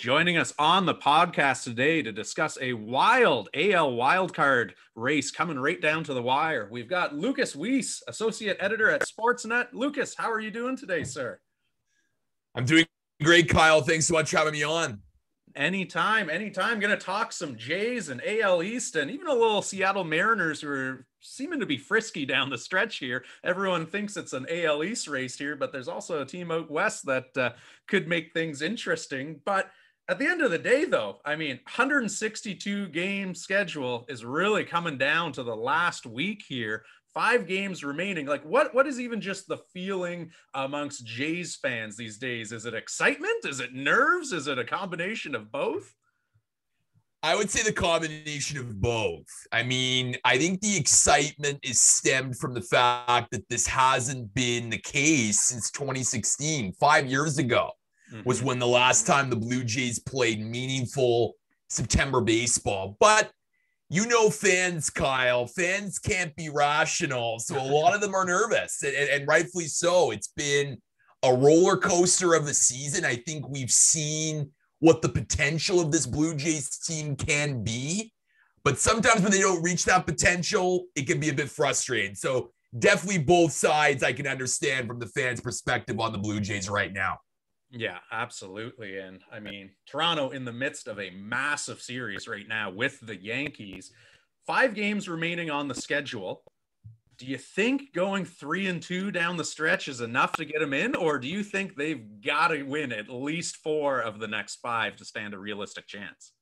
Joining us on the podcast today to discuss a wild AL wildcard race coming right down to the wire. We've got Lukas Weese, Associate Editor at Sportsnet. Lucas, how are you doing today, sir? I'm doing great, Kyle. Thanks so much for having me on. Anytime. Going to talk some Jays and AL East and even a little Seattle Mariners who are seeming to be frisky down the stretch here. Everyone thinks it's an AL East race here, but there's also a team out west that could make things interesting. But at the end of the day, though, 162 game schedule is really coming down to the last week here. 5 games remaining. Like, what is even just the feeling amongst Jays fans these days? Is it excitement? Is it nerves? Is it a combination of both? I would say the combination of both. I think the excitement is stemmed from the fact that this hasn't been the case since 2016. 5 years ago was when the last time the Blue Jays played meaningful September baseball. But fans, Kyle, fans can't be rational. So a lot of them are nervous, and rightfully so. It's been a roller coaster of the season. I think we've seen what the potential of this Blue Jays team can be. But sometimes when they don't reach that potential, it can be a bit frustrating. So definitely both sides I can understand from the fans' perspective on the Blue Jays right now. Yeah, absolutely. And Toronto in the midst of a massive series right now with the Yankees. 5 games remaining on the schedule. Do you think going 3-2 down the stretch is enough to get them in? Or do you think they've got to win at least 4 of the next 5 to stand a realistic chance?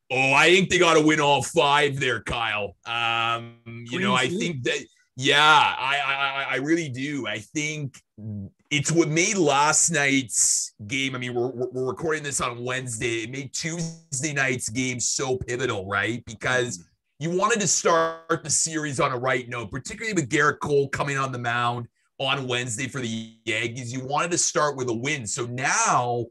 Oh, I think they got to win all 5 there, Kyle. I think that, I really do. I think it's what made last night's game. We're recording this on Wednesday. It made Tuesday night's game so pivotal, right? Because you wanted to start the series on a right note, particularly with Garrett Cole coming on the mound on Wednesday for the Yankees. You wanted to start with a win. So now,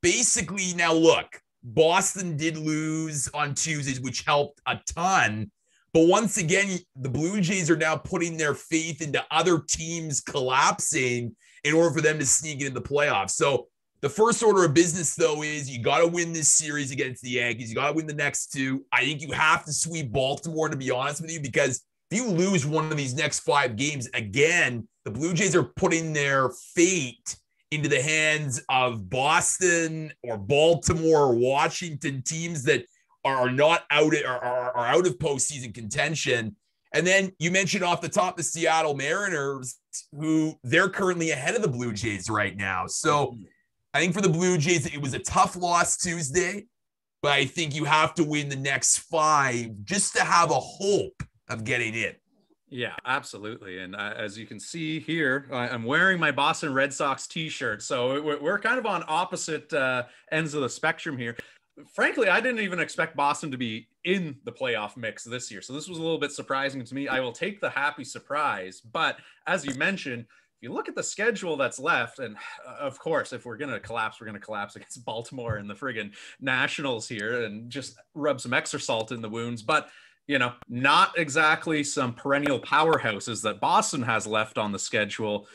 look, Boston did lose on Tuesdays, which helped a ton. But once again, the Blue Jays are now putting their faith into other teams collapsing in order for them to sneak into the playoffs. So the first order of business, though, is you got to win this series against the Yankees. You got to win the next 2. I think you have to sweep Baltimore, to be honest with you, because if you lose one of these next 5 games, again, the Blue Jays are putting their fate into the hands of Boston or Baltimore or Washington, teams that are not out of postseason contention. And then you mentioned off the top the Seattle Mariners, who they're currently ahead of the Blue Jays right now. So I think for the Blue Jays, it was a tough loss Tuesday, but I think you have to win the next 5 just to have a hope of getting in. Yeah, absolutely. And as you can see here, I'm wearing my Boston Red Sox t-shirt. So we're kind of on opposite ends of the spectrum here. Frankly, I didn't even expect Boston to be in the playoff mix this year. So this was a little bit surprising to me. I will take the happy surprise. But as you mentioned, if you look at the schedule that's left, and of course, if we're going to collapse, we're going to collapse against Baltimore and the friggin' Nationals here and just rub some extra salt in the wounds. But, not exactly some perennial powerhouses that Boston has left on the schedule.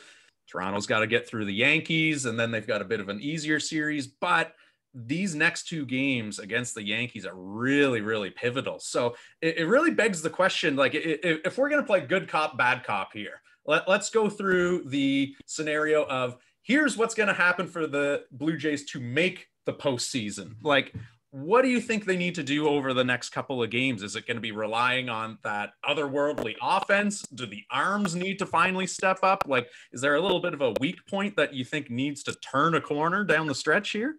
Toronto's got to get through the Yankees, and then they've got a bit of an easier series. But these next 2 games against the Yankees are really, really pivotal. So it really begs the question, like, if we're going to play good cop, bad cop here, let's go through the scenario of here's what's going to happen for the Blue Jays to make the postseason. Like, what do you think they need to do over the next couple of games? Is it going to be relying on that otherworldly offense? Do the arms need to finally step up? Like, is there a little bit of a weak point that you think needs to turn a corner down the stretch here?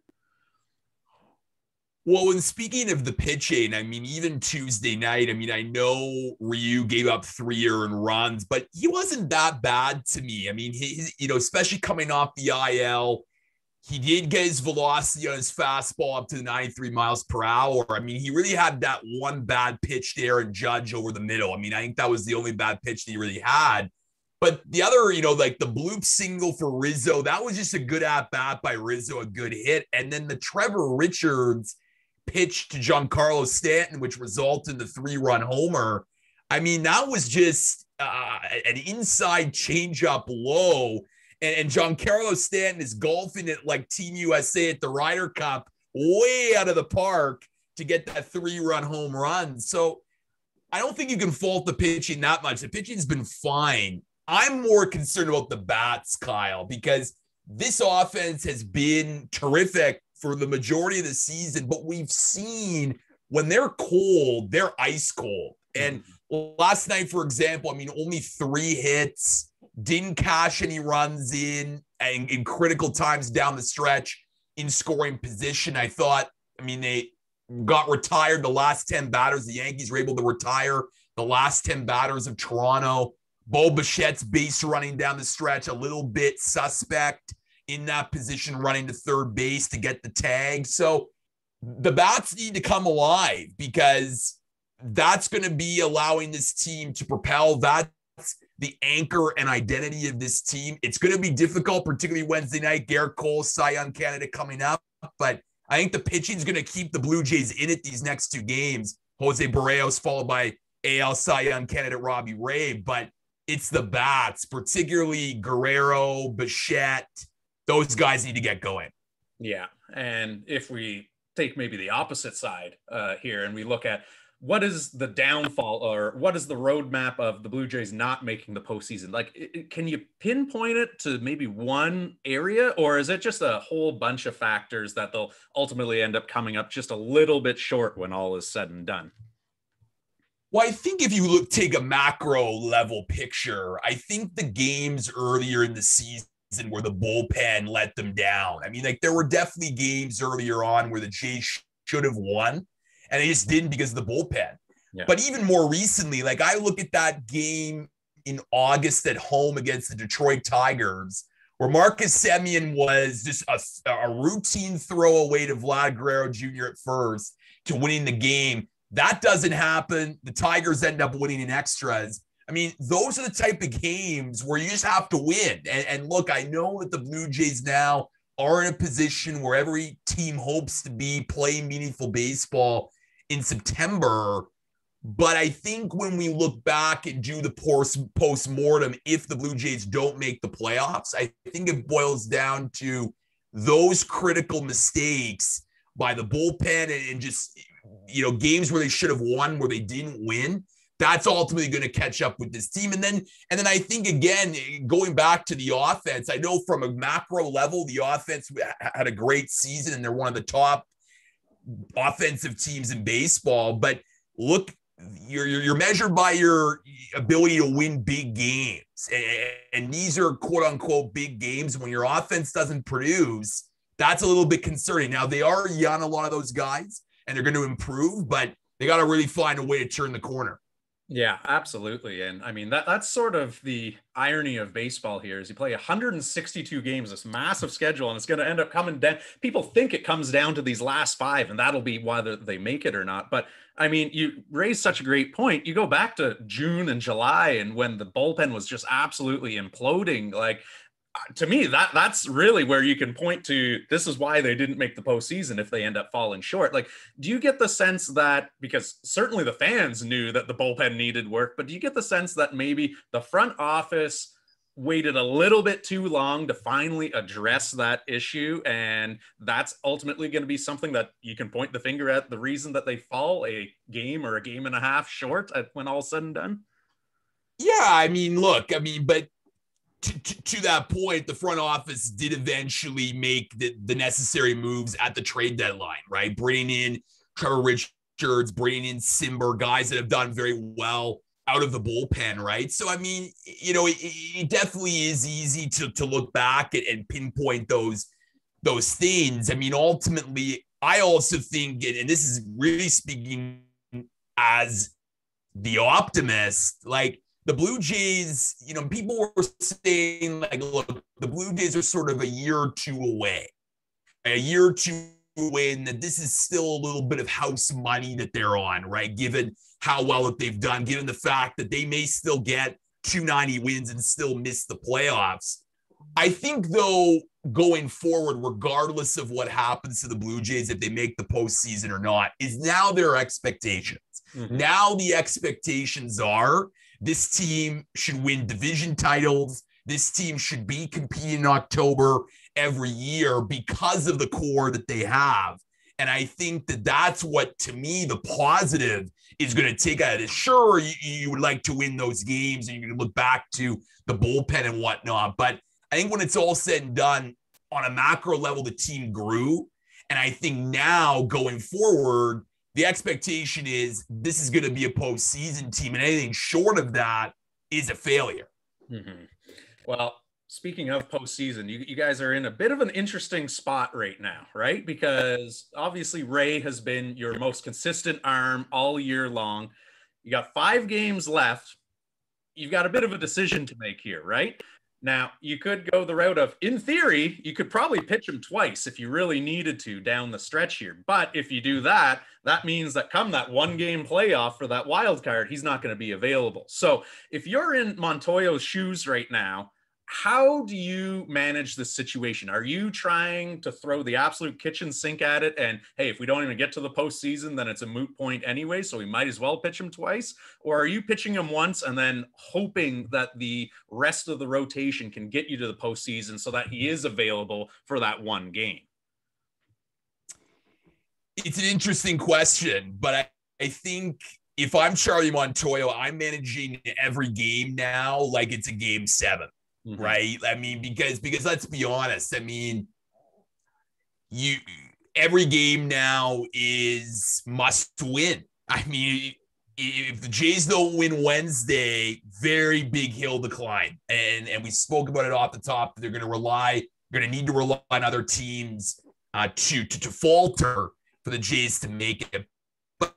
Well, and speaking of the pitching, even Tuesday night, I know Ryu gave up 3 earned runs, but he wasn't that bad to me. Especially coming off the IL, he did get his velocity on his fastball up to 93 miles per hour. He really had that one bad pitch there and Judge over the middle. I think that was the only bad pitch that he really had. But the other, like the bloop single for Rizzo, that was just a good at-bat by Rizzo, a good hit. And then the Trevor Richards pitch to Giancarlo Stanton, which resulted in the 3-run homer. That was just an inside changeup low. And Giancarlo Stanton is golfing it like Team USA at the Ryder Cup way out of the park to get that 3-run home run. So I don't think you can fault the pitching that much. The pitching's been fine. I'm more concerned about the bats, Kyle, because this offense has been terrific for the majority of the season, but we've seen when they're cold, they're ice cold. And last night, for example, I mean, only 3 hits, didn't cash any runs in critical times down the stretch in scoring position. I thought, I mean, they got retired the last 10 batters. The Yankees were able to retire the last 10 batters of Toronto. Bo Bichette's base running down the stretch, a little bit suspect in that position, running to third base to get the tag. So the bats need to come alive because that's going to be allowing this team to propel. That's the anchor and identity of this team. It's going to be difficult, particularly Wednesday night. Garrett Cole, Cy Young candidate coming up. But I think the pitching is going to keep the Blue Jays in it these next 2 games. Jose Barrios followed by AL Cy Young candidate Robbie Ray. But it's the bats, particularly Guerrero, Bichette. Those guys need to get going. Yeah. And if we take maybe the opposite side here and we look at what is the downfall or what is the roadmap of the Blue Jays not making the postseason? Like, can you pinpoint it to maybe one area, or is it just a whole bunch of factors that they'll ultimately end up coming up just a little bit short when all is said and done? Well, I think if you take a macro level picture, I think the games earlier in the season where the bullpen let them down. I mean, like there were definitely games earlier on where the Jays should have won, and they just didn't because of the bullpen. Yeah. But even more recently, like I look at that game in August at home against the Detroit Tigers, where Marcus Semien was just a routine throwaway to Vladimir Guerrero Jr. at first to winning the game. That doesn't happen. The Tigers end up winning in extras. I mean, those are the type of games where you just have to win. And look, I know that the Blue Jays now are in a position where every team hopes to be playing meaningful baseball in September. But I think when we look back and do the post-mortem, if the Blue Jays don't make the playoffs, I think it boils down to those critical mistakes by the bullpen and just, you know, games where they should have won, where they didn't win. That's ultimately going to catch up with this team. And then I think, again, going back to the offense, I know from a macro level, the offense had a great season and they're one of the top offensive teams in baseball. But look, you're measured by your ability to win big games. And these are quote unquote big games. When your offense doesn't produce, that's a little bit concerning. Now they are young, a lot of those guys, and they're going to improve, but they got to really find a way to turn the corner. Yeah, absolutely. And I mean, that's sort of the irony of baseball here is you play 162 games, this massive schedule, and it's going to end up coming down. People think it comes down to these last 5, and that'll be whether they make it or not. But I mean, you raise such a great point. You go back to June and July, and when the bullpen was just absolutely imploding, like, to me, that's really where you can point to this is why they didn't make the postseason if they end up falling short. Like, do you get the sense that, because certainly the fans knew that the bullpen needed work, but do you get the sense that maybe the front office waited a little bit too long to finally address that issue, and that's ultimately going to be something that you can point the finger at the reason that they fall a game or a game and a half short when all's said and done? Yeah, I mean, look, but to that point, the front office did eventually make the necessary moves at the trade deadline, right? Bringing in Trevor Richards, bringing in Simber, guys that have done very well out of the bullpen, right? So, I mean, you know, it definitely is easy to look back and pinpoint those things. I mean, ultimately, I also think, and this is really speaking as the optimist, like, the Blue Jays, you know, people were saying, like, look, the Blue Jays are sort of a year or two away, and that this is still a little bit of house money that they're on, right? Given how well that they've done, given the fact that they may still get 290 wins and still miss the playoffs. I think, though, going forward, regardless of what happens to the Blue Jays, if they make the postseason or not, is now their expectations. Mm-hmm. Now the expectations are this team should win division titles. This team should be competing in October every year because of the core that they have. And I think that that's what, to me, the positive is going to take out of this. Sure, you would like to win those games and you can look back to the bullpen and whatnot. But I think when it's all said and done, on a macro level, the team grew. And I think now going forward, the expectation is this is going to be a postseason team. And anything short of that is a failure. Mm-hmm. Well, speaking of postseason, you guys are in a bit of an interesting spot right now, right? Because obviously Ray has been your most consistent arm all year long. You got 5 games left. You've got a bit of a decision to make here, right? Now, you could go the route of, in theory, you could probably pitch him twice if you really needed to down the stretch here. But if you do that, that means that come that 1-game playoff for that wild card, he's not going to be available. So if you're in Montoyo's shoes right now, how do you manage this situation? Are you trying to throw the absolute kitchen sink at it and, hey, if we don't even get to the postseason, then it's a moot point anyway, so we might as well pitch him twice? Or are you pitching him once and then hoping that the rest of the rotation can get you to the postseason so that he is available for that 1 game? It's an interesting question, but I think if I'm Charlie Montoyo, I'm managing every game now like it's a game 7. Mm-hmm. Right. I mean, because let's be honest. I mean, every game now is must win. I mean, if the Jays don't win Wednesday, very big hill to climb. And we spoke about it off the top. They're going to need to rely on other teams to falter for the Jays to make it. But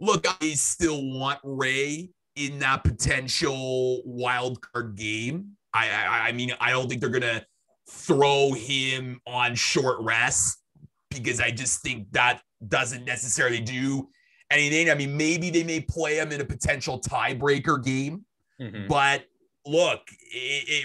look, I still want Ray in that potential wild card game. I mean, I don't think they're going to throw him on short rest because I just think that doesn't necessarily do anything. I mean, maybe they may play him in a potential tiebreaker game. Mm-hmm. But look,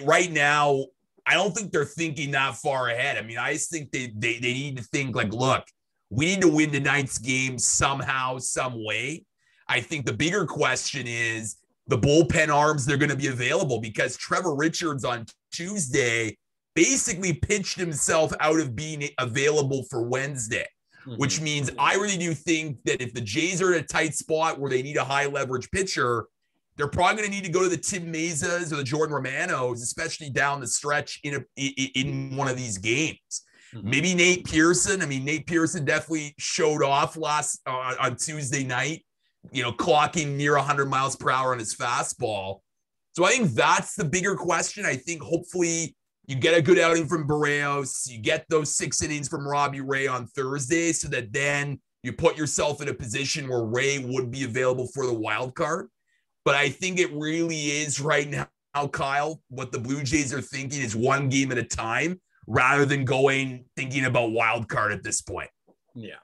right now, I don't think they're thinking that far ahead. I mean, I just think they need to think like, look, we need to win tonight's game somehow, some way. I think the bigger question is the bullpen arms they're going to be available, because Trevor Richards on Tuesday basically pitched himself out of being available for Wednesday, which means I really do think that if the Jays are in a tight spot where they need a high leverage pitcher, they're probably going to need to go to the Tim Mezas or the Jordan Romanos, especially down the stretch in one of these games. Maybe Nate Pearson. I mean, Nate Pearson definitely showed off on Tuesday night, you know, clocking near 100 miles per hour on his fastball. So I think that's the bigger question. I think hopefully you get a good outing from Barrios, you get those 6 innings from Robbie Ray on Thursday, so that then you put yourself in a position where Ray would be available for the wild card. But I think it really is right now, Kyle, what the Blue Jays are thinking is 1 game at a time, rather than thinking about wild card at this point. Yeah.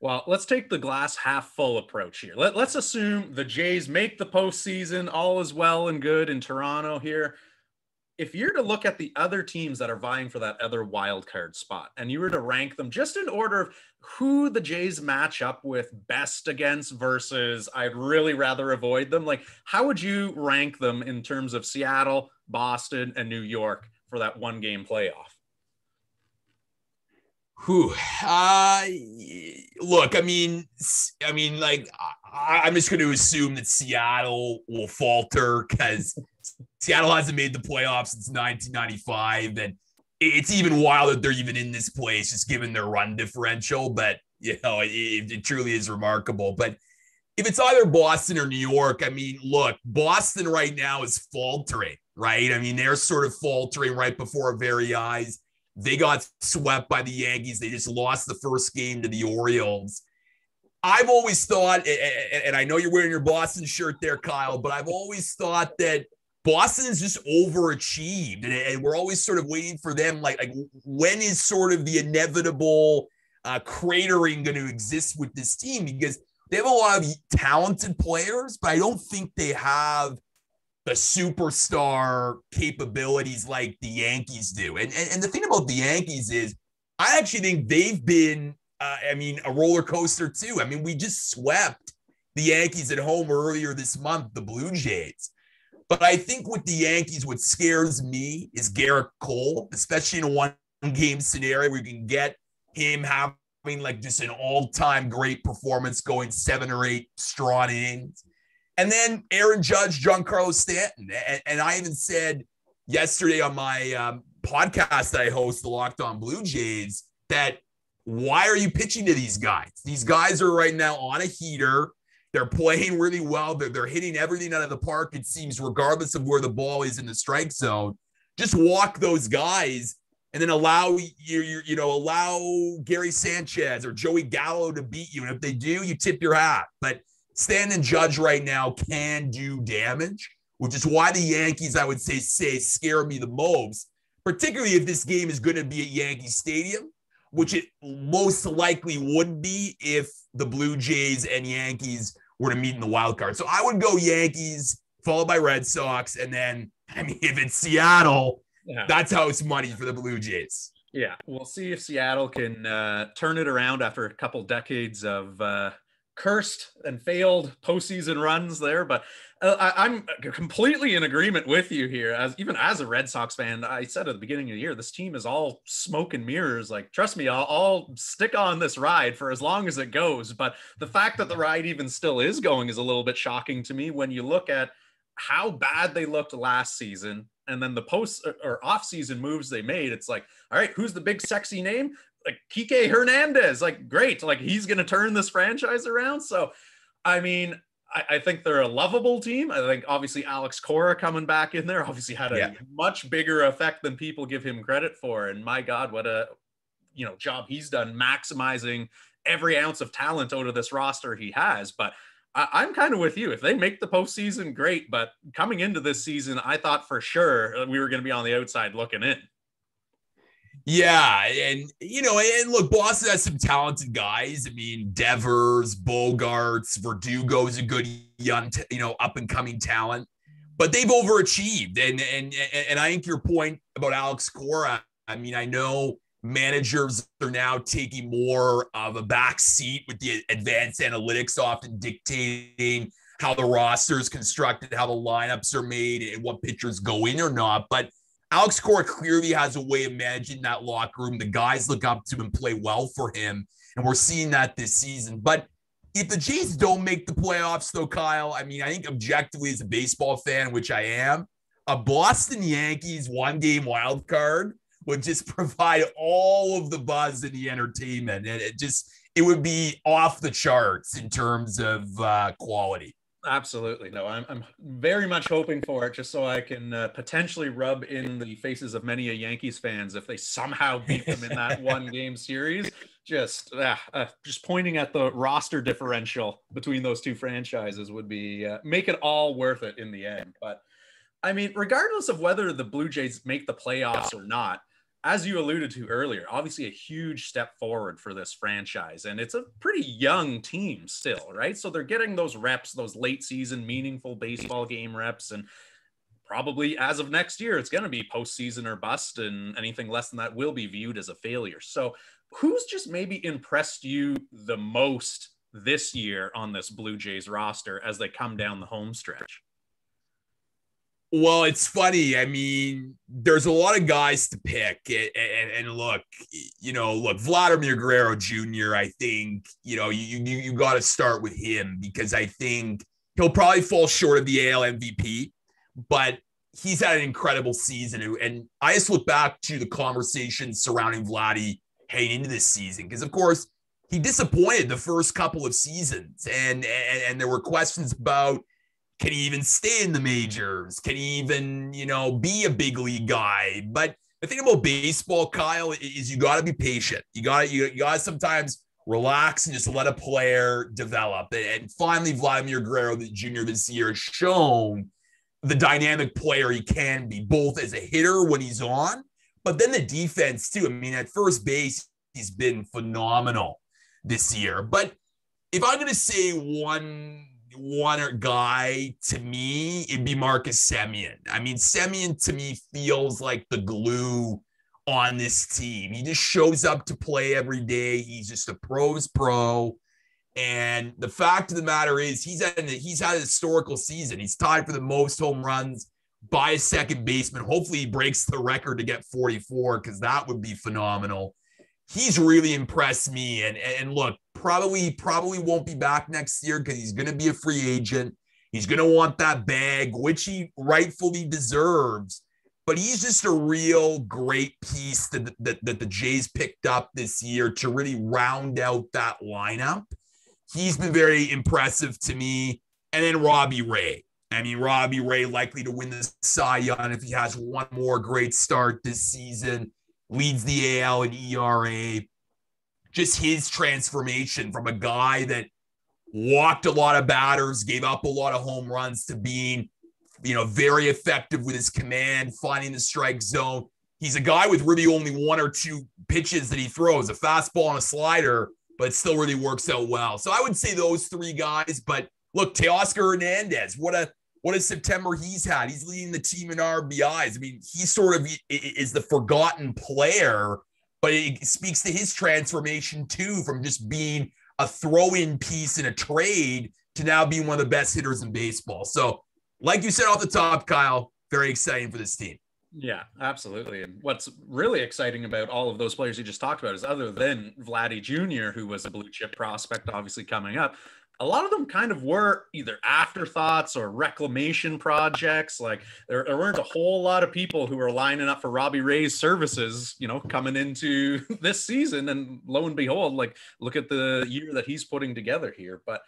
Well, let's take the glass half full approach here. Let's assume the Jays make the postseason, all is well and good in Toronto here. If you're to look at the other teams that are vying for that other wild card spot, and you were to rank them just in order of who the Jays match up with best against versus I'd really rather avoid them, like how would you rank them in terms of Seattle, Boston, and New York for that 1-game playoff? Look, I mean, like, I'm just going to assume that Seattle will falter because Seattle hasn't made the playoffs since 1995, and it's even wild that they're even in this place, just given their run differential. But you know, it truly is remarkable. But if it's either Boston or New York, I mean, look, Boston right now is faltering, right? I mean, they're sort of faltering right before our very eyes. They got swept by the Yankees. They just lost the first game to the Orioles. I've always thought, and I know you're wearing your Boston shirt there, Kyle, but I've always thought that Boston is just overachieved. And we're always sort of waiting for them. Like when is sort of the inevitable cratering going to exist with this team? Because they have a lot of talented players, but I don't think they have the superstar capabilities like the Yankees do. And the thing about the Yankees is I actually think they've been, a roller coaster too. I mean, we just swept the Yankees at home earlier this month, the Blue Jays. But I think with the Yankees, what scares me is Garrett Cole, especially in a 1-game scenario where you can get him, have like just an all-time great performance, going 7 or 8 strong innings. And then Aaron Judge, Giancarlo Stanton. And I even said yesterday on my podcast that I host, the Locked On Blue Jays, that why are you pitching to these guys? These guys are right now on a heater. They're playing really well. They're hitting everything out of the park, it seems, regardless of where the ball is in the strike zone. Just walk those guys and then allow Gary Sanchez or Joey Gallo to beat you. And if they do, you tip your hat. But Stanton and Judge right now can do damage, which is why the Yankees, I would say scare me the most, particularly if this game is going to be at Yankee Stadium, which it most likely would be if the Blue Jays and Yankees were to meet in the wild card. So I would go Yankees, followed by Red Sox. And then, I mean, if it's Seattle, that's house money for the Blue Jays. Yeah, we'll see if Seattle can turn it around after a couple decades of cursed and failed postseason runs there. But I'm completely in agreement with you here. Even as a Red Sox fan, I said at the beginning of the year, this team is all smoke and mirrors. Like, trust me, I'll stick on this ride for as long as it goes. But the fact that the ride even still is going is a little bit shocking to me when you look at how bad they looked last season and then the post or off-season moves they made. It's like, all right, who's the big sexy name? Like Kike Hernandez, like, great. Like, he's going to turn this franchise around. So, I mean, I think they're a lovable team. I think obviously Alex Cora coming back in there obviously had a much bigger effect than people give him credit for. And my God, what a, job he's done maximizing every ounce of talent out of this roster he has. But I'm kind of with you. If they make the postseason, great. But coming into this season, I thought for sure we were going to be on the outside looking in. Yeah, and look, Boston has some talented guys. I mean, Devers, Bogarts, Verdugo's a good young, up and coming talent, but they've overachieved. And I think your point about Alex Cora, I mean, I know managers are now taking more of a back seat with the advanced analytics, often dictating how the roster is constructed, how the lineups are made, and what pitchers go in or not. But Alex Cora clearly has a way of managing that locker room. The guys look up to him and play well for him, and we're seeing that this season. But if the Jays don't make the playoffs, though, Kyle, I mean, I think objectively as a baseball fan, which I am, a Boston Yankees one-game wild card would just provide all of the buzz and the entertainment, and it would be off the charts in terms of quality. Absolutely. No, I'm very much hoping for it just so I can potentially rub in the faces of many Yankees fans if they somehow beat them in that one game series. Just pointing at the roster differential between those two franchises would be make it all worth it in the end. But I mean, regardless of whether the Blue Jays make the playoffs or not, as you alluded to earlier, obviously a huge step forward for this franchise. And it's a pretty young team still, right? So they're getting those reps, those late season, meaningful baseball game reps. And probably as of next year, it's going to be postseason or bust. And anything less than that will be viewed as a failure. So who's just maybe impressed you the most this year on this Blue Jays roster as they come down the home stretch? Well, it's funny. I mean, there's a lot of guys to pick. And look, Vladimir Guerrero Jr., I think, you got to start with him because I think he'll probably fall short of the AL MVP, but he's had an incredible season. And I just look back to the conversation surrounding Vladdy heading into this season because, of course, he disappointed the first couple of seasons. And there were questions about, can he even stay in the majors? Can he even, be a big league guy? But the thing about baseball, Kyle, is you got to be patient. You got to sometimes relax and just let a player develop. And finally, Vladimir Guerrero Jr. this year has shown the dynamic player he can be, both as a hitter when he's on, but then the defense too. I mean, at first base, he's been phenomenal this year. But if I'm going to say one guy, to me, it'd be Marcus Semien. I mean, Semien to me feels like the glue on this team. He just shows up to play every day. He's just a pro's pro. And the fact of the matter is he's had a historical season. He's tied for the most home runs by a second baseman. Hopefully he breaks the record to get 44 because that would be phenomenal. he's really impressed me. And look, probably won't be back next year because he's going to be a free agent. He's going to want that bag, which he rightfully deserves. But he's just a real great piece that the Jays picked up this year to really round out that lineup. He's been very impressive to me. And then Robbie Ray. I mean, Robbie Ray likely to win the Cy Young if he has one more great start this season. Leads the AL in ERA. Just his transformation from a guy that walked a lot of batters, gave up a lot of home runs, to being, very effective with his command, finding the strike zone. He's a guy with really only one or two pitches that he throws, a fastball and a slider, but it still really works out well. So I would say those three guys. But look, Teoscar Hernandez, what a September he's had. He's leading the team in RBIs. I mean, he sort of is the forgotten player, but it speaks to his transformation too, from just being a throw-in piece in a trade to now being one of the best hitters in baseball. So like you said off the top, Kyle, very exciting for this team. Yeah, absolutely. And what's really exciting about all of those players you just talked about is, other than Vladdy Jr., who was a blue chip prospect, obviously coming up, a lot of them kind of were either afterthoughts or reclamation projects. Like there weren't a whole lot of people who were lining up for Robbie Ray's services, coming into this season. And lo and behold, like, look at the year that he's putting together here. But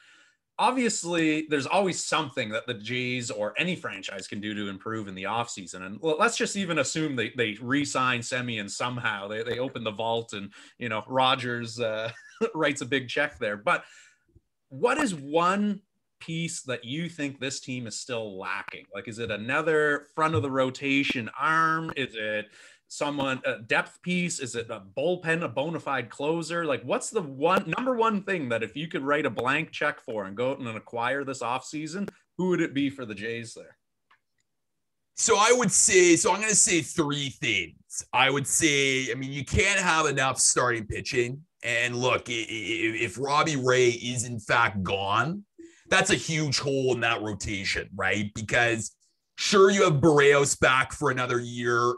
obviously there's always something that the Jays or any franchise can do to improve in the offseason. And let's just even assume they re-sign Semien somehow. They open the vault and, Rogers writes a big check there. But what is one piece that you think this team is still lacking? Like, is it another front of the rotation arm? Is it someone, a depth piece? Is it a bullpen, a bona fide closer? Like, what's the number one thing that if you could write a blank check for and go out and acquire this offseason, who would it be for the Jays there? So I'm going to say three things. I would say, you can't have enough starting pitching. And look, if Robbie Ray is in fact gone, that's a huge hole in that rotation, right? Because sure, you have Barrios back for another year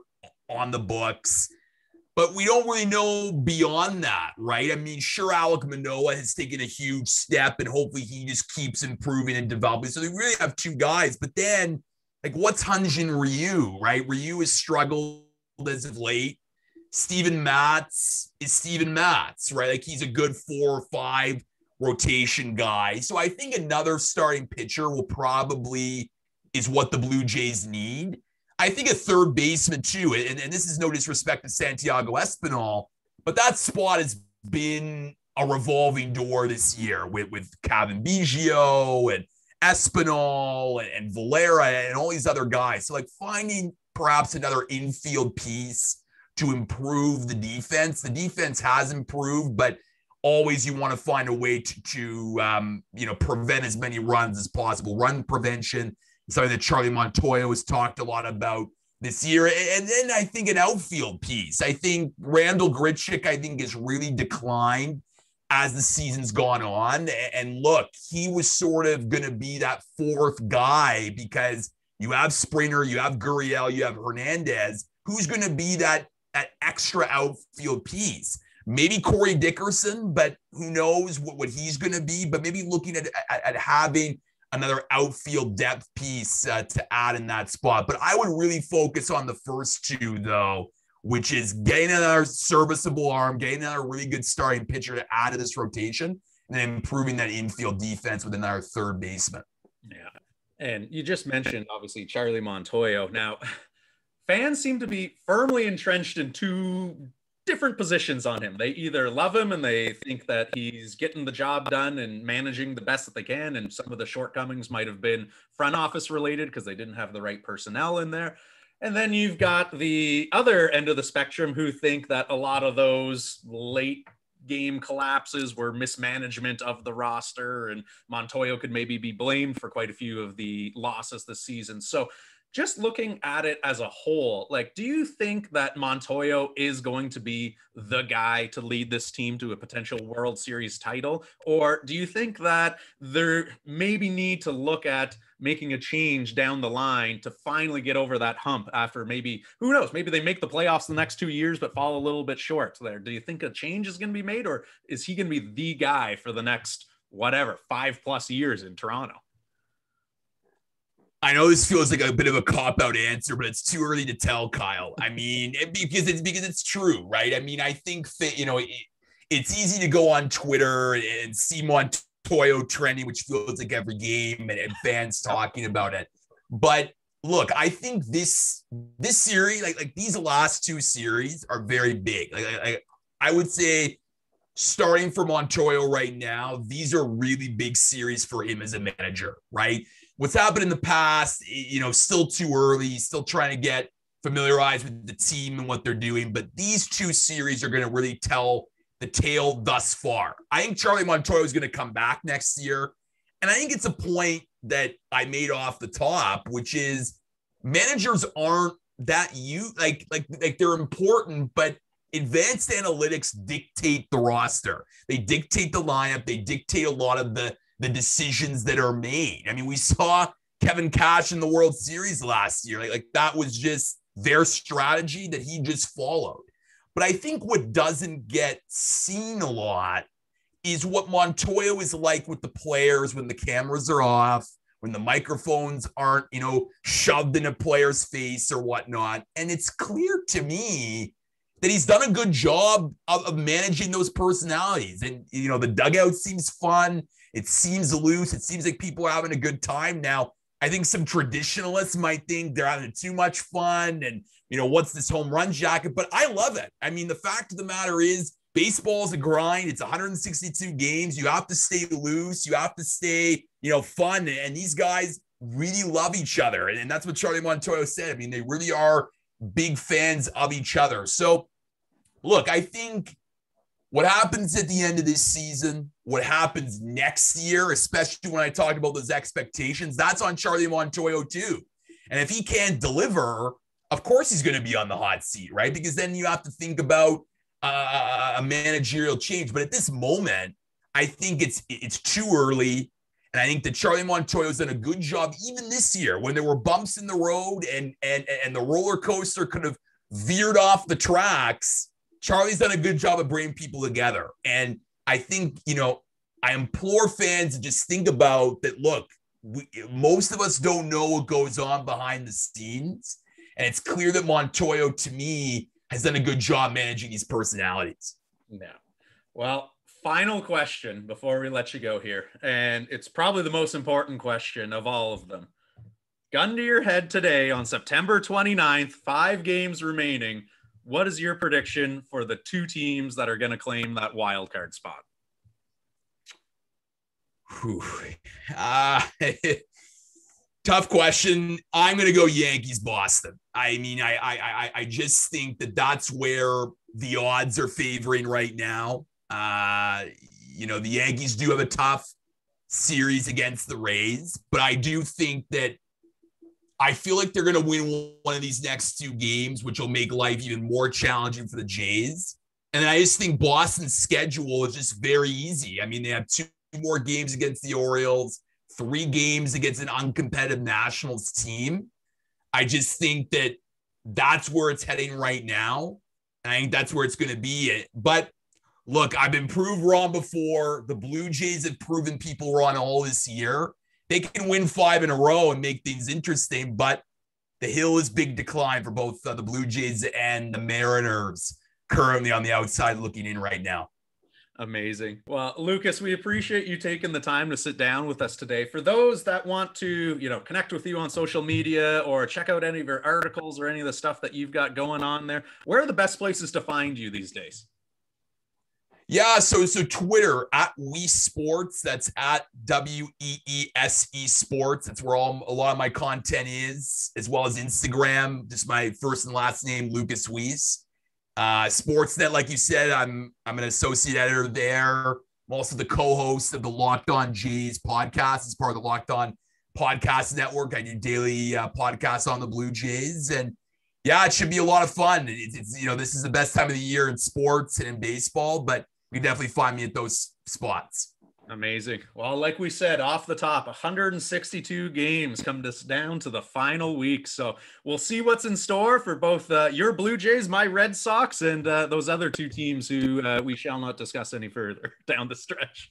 on the books, but we don't really know beyond that, right? Sure, Alek Manoah has taken a huge step, and hopefully he just keeps improving and developing. So they really have two guys. But then, like, what's Hyun-Jin Ryu, right? Ryu has struggled as of late. Steven Matz is Steven Matz, right? Like, he's a good 4 or 5 rotation guy. So I think another starting pitcher is what the Blue Jays need. I think a third baseman too, and this is no disrespect to Santiago Espinal, but that spot has been a revolving door this year with Kevin Biggio and Espinal and Valera and all these other guys. So, like, finding perhaps another infield piece to improve the defense. The defense has improved, but always you want to find a way to prevent as many runs as possible. Run prevention, something that Charlie Montoya has talked a lot about this year. And then I think an outfield piece. I think Randall Grichik, has really declined as the season's gone on. And look, he was sort of going to be that fourth guy because you have Springer, you have Gurriel, you have Hernandez. Who's going to be that extra outfield piece? Maybe Corey Dickerson, but who knows what he's going to be. But maybe looking at having another outfield depth piece to add in that spot. But I would really focus on the first two, though, which is getting another serviceable arm, getting another really good starting pitcher to add to this rotation, and then improving that infield defense with another third baseman. Yeah. And you just mentioned, obviously, Charlie Montoya. Now, fans seem to be firmly entrenched in two different positions on him. They either love him and they think that he's getting the job done and managing the best that they can, and some of the shortcomings might have been front office related because they didn't have the right personnel in there. And then you've got the other end of the spectrum who think that a lot of those late game collapses were mismanagement of the roster, and Montoya could maybe be blamed for quite a few of the losses this season. So just looking at it as a whole, like, do you think that Montoyo is going to be the guy to lead this team to a potential World Series title? Or do you think that there maybe need to look at making a change down the line to finally get over that hump after maybe, who knows, maybe they make the playoffs the next 2 years, but fall a little bit short there? Do you think a change is going to be made, or is he going to be the guy for the next, whatever, 5+ years in Toronto? I know this feels like a bit of a cop-out answer, but it's too early to tell, Kyle. I mean, because it's true, right? I mean, I think that, it's easy to go on Twitter and see Montoyo trending, which feels like every game, and fans talking about it. But look, I think this series, like these last 2 series, are very big. Like I would say, starting for Montoyo right now, these are really big series for him as a manager, right? What's happened in the past, still too early, still trying to get familiarized with the team and what they're doing. But these 2 series are going to really tell the tale thus far. I think Charlie Montoyo is going to come back next year. And I think it's a point that I made off the top, which is managers aren't that they're important, but advanced analytics dictate the roster. They dictate the lineup. They dictate a lot of the decisions that are made. I mean, we saw Kevin Cash in the World Series last year. Like that was just their strategy that he just followed. But I think what doesn't get seen a lot is what Montoyo is like with the players when the cameras are off, when the microphones aren't, shoved in a player's face or whatnot. And it's clear to me that he's done a good job of managing those personalities. And, the dugout seems fun. It seems loose. It seems like people are having a good time. Now, I think some traditionalists might think they're having too much fun and, what's this home run jacket? But I love it. I mean, the fact of the matter is baseball is a grind. It's 162 games. You have to stay loose. You have to stay, fun. And these guys really love each other. And that's what Charlie Montoyo said. I mean, they really are big fans of each other. So, look, I think what happens at the end of this season, what happens next year, especially when I talk about those expectations, that's on Charlie Montoyo too. And if he can't deliver, of course he's going to be on the hot seat, right? Because then you have to think about a managerial change. But at this moment, I think it's too early. And I think that Charlie Montoyo's done a good job even this year when there were bumps in the road and the roller coaster could have veered off the tracks. Charlie's done a good job of bringing people together. And I think, I implore fans to just think about that. Look, most of us don't know what goes on behind the scenes. And it's clear that Montoyo, to me, has done a good job managing these personalities. Yeah. Well, final question before we let you go here. And it's probably the most important question of all of them. Gun to your head today on September 29th, 5 games remaining. What is your prediction for the 2 teams that are going to claim that wild card spot? Tough question. I'm going to go Yankees, Boston. I mean, I just think that that's where the odds are favoring right now. The Yankees do have a tough series against the Rays, but I do think that I feel like they're going to win one of these next 2 games, which will make life even more challenging for the Jays. And I just think Boston's schedule is just very easy. I mean, they have 2 more games against the Orioles, 3 games against an uncompetitive Nationals team. I just think that that's where it's heading right now. And I think that's where it's going to be. But look, I've been proved wrong before. The Blue Jays have proven people wrong all this year. They can win 5 in a row and make things interesting, but the hill is big decline for both the Blue Jays and the Mariners currently on the outside looking in right now. Amazing. Well, Lukas, we appreciate you taking the time to sit down with us today. For those that want to, connect with you on social media or check out any of your articles or any of the stuff that you've got going on there, where are the best places to find you these days? Yeah, so Twitter at Weese Sports. That's at WEESE Sports. That's where a lot of my content is, as well as Instagram. Just my first and last name, Lukas Weese. Sportsnet, like you said, I'm an associate editor there. I'm also the co-host of the Locked On Jays podcast as part of the Locked On podcast network. I do daily podcasts on the Blue Jays, and yeah, it should be a lot of fun. It's this is the best time of the year in sports and in baseball, but you can definitely find me at those spots. Amazing. Well, like we said off the top, 162 games come down to the final week. So we'll see what's in store for both your Blue Jays, my Red Sox, and those other two teams who we shall not discuss any further down the stretch.